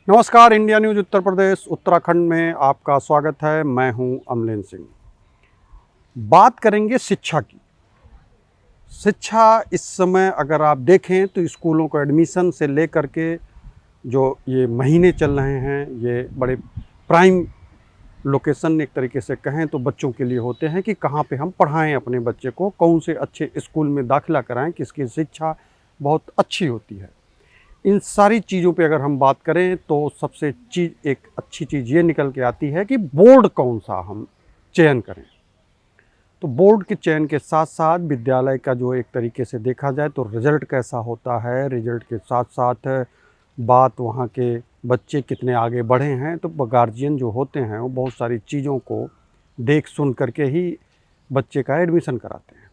नमस्कार, India news Uttar Pradesh Uttarakhand में आपका स्वागत है। मैं हूं अमलेन सिंह। बात करेंगे शिक्षा की। शिक्षा इस समय अगर आप देखें तो स्कूलों को एडमिशन से लेकर के जो ये महीने चल रहे हैं, ये बड़े प्राइम लोकेशन एक तरीके से कहें तो बच्चों के लिए होते हैं कि कहाँ पे हम पढ़ाएं अपने बच्चे को, कौन से अच्छे स्कूल में दाखिला कराएं, किसकी शिक्षा बहुत अच्छी होती है। इन सारी चीज़ों पे अगर हम बात करें तो सबसे एक अच्छी चीज़ ये निकल के आती है कि बोर्ड कौन सा हम चयन करें। तो बोर्ड के चयन के साथ साथ विद्यालय का जो एक तरीके से देखा जाए तो रिज़ल्ट कैसा होता है, रिज़ल्ट के साथ साथ बात वहाँ के बच्चे कितने आगे बढ़े हैं, तो गार्जियन जो होते हैं वो बहुत सारी चीज़ों को देख सुन करके ही बच्चे का एडमिशन कराते हैं।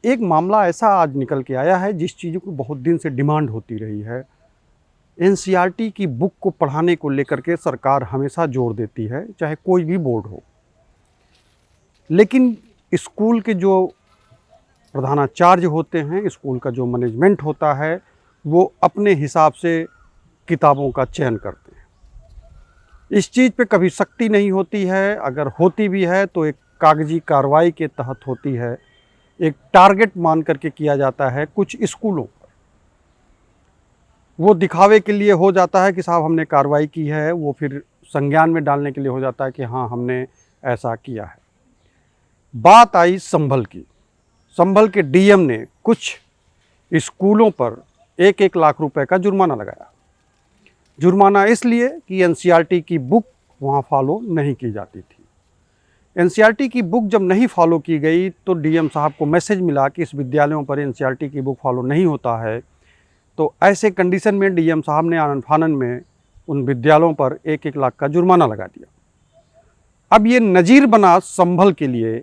एक मामला ऐसा आज निकल के आया है जिस चीज़ों की बहुत दिन से डिमांड होती रही है। एनसीईआरटी की बुक को पढ़ाने को लेकर के सरकार हमेशा जोर देती है, चाहे कोई भी बोर्ड हो। लेकिन स्कूल के जो प्रधानाचार्य होते हैं, स्कूल का जो मैनेजमेंट होता है, वो अपने हिसाब से किताबों का चयन करते हैं। इस चीज़ पे कभी सख्ती नहीं होती है, अगर होती भी है तो एक कागजी कार्रवाई के तहत होती है। एक टारगेट मान करके किया जाता है कुछ स्कूलों पर। वो दिखावे के लिए हो जाता है कि साहब हमने कार्रवाई की है, वो फिर संज्ञान में डालने के लिए हो जाता है कि हाँ हमने ऐसा किया है। बात आई संभल की। संभल के डीएम ने कुछ स्कूलों पर 1-1 लाख रुपए का जुर्माना लगाया। जुर्माना इसलिए कि एनसीईआरटी की बुक वहाँ फॉलो नहीं की जाती थी। एनसीईआरटी की बुक जब नहीं फॉलो की गई तो डीएम साहब को मैसेज मिला कि इस विद्यालयों पर एनसीईआरटी की बुक फॉलो नहीं होता है। तो ऐसे कंडीशन में डीएम साहब ने आनन फानन में उन विद्यालयों पर 1-1 लाख का जुर्माना लगा दिया। अब ये नज़ीर बना संभल के लिए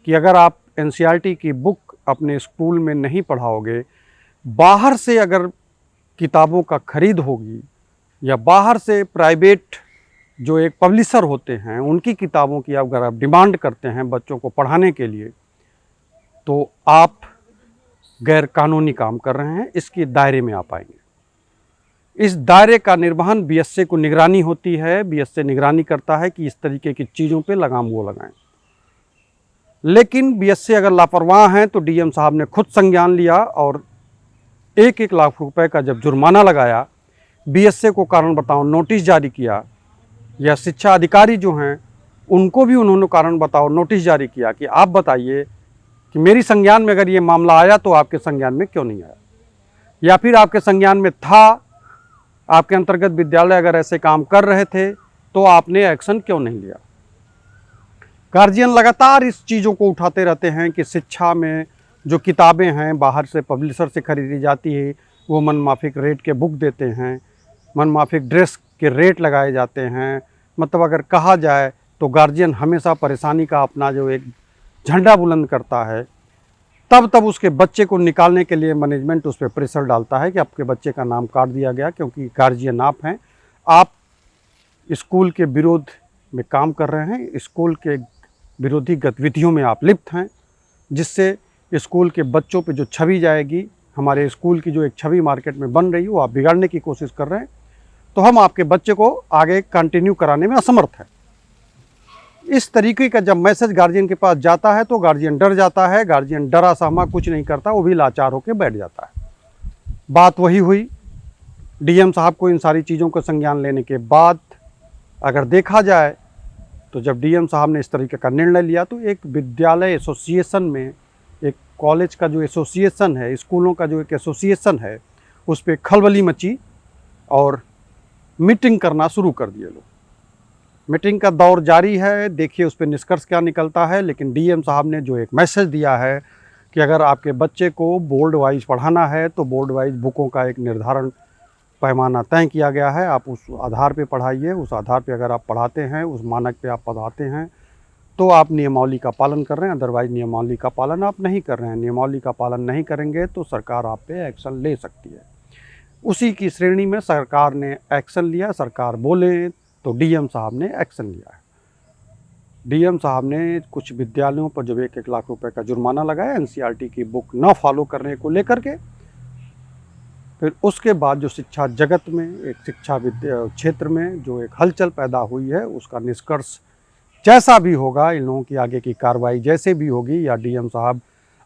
कि अगर आप एनसीईआरटी की बुक अपने स्कूल में नहीं पढ़ाओगे, बाहर से अगर किताबों का खरीद होगी या बाहर से प्राइवेट जो एक पब्लिशर होते हैं उनकी किताबों की अगर आप डिमांड करते हैं बच्चों को पढ़ाने के लिए, तो आप गैर कानूनी काम कर रहे हैं, इसके दायरे में आप आएंगे। इस दायरे का निर्वहन बीएसए को निगरानी होती है। बीएसए निगरानी करता है कि इस तरीके की चीज़ों पे लगाम वो लगाएं। लेकिन बीएसए अगर लापरवाह हैं तो डीएम साहब ने खुद संज्ञान लिया और 1-1 लाख रुपए का जब जुर्माना लगाया, बीएसए को कारण बताओ नोटिस जारी किया, या शिक्षा अधिकारी जो हैं उनको भी उन्होंने कारण बताओ नोटिस जारी किया कि आप बताइए कि मेरी संज्ञान में अगर ये मामला आया तो आपके संज्ञान में क्यों नहीं आया, या फिर आपके संज्ञान में था, आपके अंतर्गत विद्यालय अगर ऐसे काम कर रहे थे तो आपने एक्शन क्यों नहीं लिया। गार्जियन लगातार इस चीज़ों को उठाते रहते हैं कि शिक्षा में जो किताबें हैं बाहर से पब्लिशर से खरीदी जाती है, वो मनमाफिक रेट के बुक देते हैं, मनमाफिक ड्रेस के रेट लगाए जाते हैं। मतलब अगर कहा जाए तो गार्जियन हमेशा परेशानी का अपना जो एक झंडा बुलंद करता है, तब उसके बच्चे को निकालने के लिए मैनेजमेंट उस पर प्रेशर डालता है कि आपके बच्चे का नाम काट दिया गया क्योंकि गार्जियन आप हैं, आप स्कूल के विरोध में काम कर रहे हैं, स्कूल के विरोधी गतिविधियों में आप लिप्त हैं, जिससे स्कूल के बच्चों पे जो छवि जाएगी, हमारे स्कूल की जो एक छवि मार्केट में बन रही है वो आप बिगाड़ने की कोशिश कर रहे हैं, तो हम आपके बच्चे को आगे कंटिन्यू कराने में असमर्थ हैं। इस तरीके का जब मैसेज गार्जियन के पास जाता है तो गार्जियन डर जाता है। गार्जियन डरा सहमा कुछ नहीं करता, वो भी लाचार होकर बैठ जाता है। बात वही हुई, डीएम साहब को इन सारी चीज़ों का संज्ञान लेने के बाद अगर देखा जाए तो जब डीएम साहब ने इस तरीके का निर्णय लिया तो एक विद्यालय एसोसिएशन में, एक कॉलेज का जो एसोसिएशन है, स्कूलों का जो एक एसोसिएशन है, उस पर खलबली मची और मीटिंग करना शुरू कर दिए लोग। मीटिंग का दौर जारी है, देखिए उस पर निष्कर्ष क्या निकलता है। लेकिन डीएम साहब ने जो एक मैसेज दिया है कि अगर आपके बच्चे को बोर्ड वाइज पढ़ाना है तो बोर्ड वाइज बुकों का एक निर्धारण पैमाना तय किया गया है, आप उस आधार पे पढ़ाइए। उस आधार पे अगर आप पढ़ाते हैं, उस मानक पे आप पढ़ाते हैं तो आप नियमावली का पालन कर रहे हैं, अदरवाइज नियमावली का पालन आप नहीं कर रहे हैं। नियमावली का पालन नहीं करेंगे तो सरकार आप पे एक्शन ले सकती है। उसी की श्रेणी में सरकार ने एक्शन लिया। सरकार बोले तो डीएम साहब ने एक्शन लिया है। डीएम साहब ने कुछ विद्यालयों पर जब 1-1 लाख रुपए का जुर्माना लगाया एनसीईआरटी की बुक न फॉलो करने को लेकर के, फिर उसके बाद जो शिक्षा जगत में, एक शिक्षा क्षेत्र में जो एक हलचल पैदा हुई है, उसका निष्कर्ष जैसा भी होगा, इन लोगों की आगे की कार्रवाई जैसे भी होगी, या डीएम साहब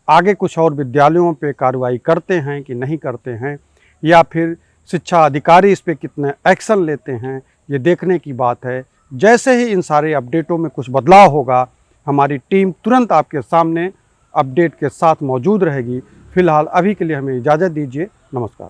आगे कुछ और विद्यालयों पे कार्रवाई करते हैं कि नहीं करते हैं, या फिर शिक्षा अधिकारी इस पे कितने एक्शन लेते हैं, ये देखने की बात है। जैसे ही इन सारे अपडेटों में कुछ बदलाव होगा, हमारी टीम तुरंत आपके सामने अपडेट के साथ मौजूद रहेगी। फिलहाल अभी के लिए हमें इजाज़त दीजिए। नमस्कार।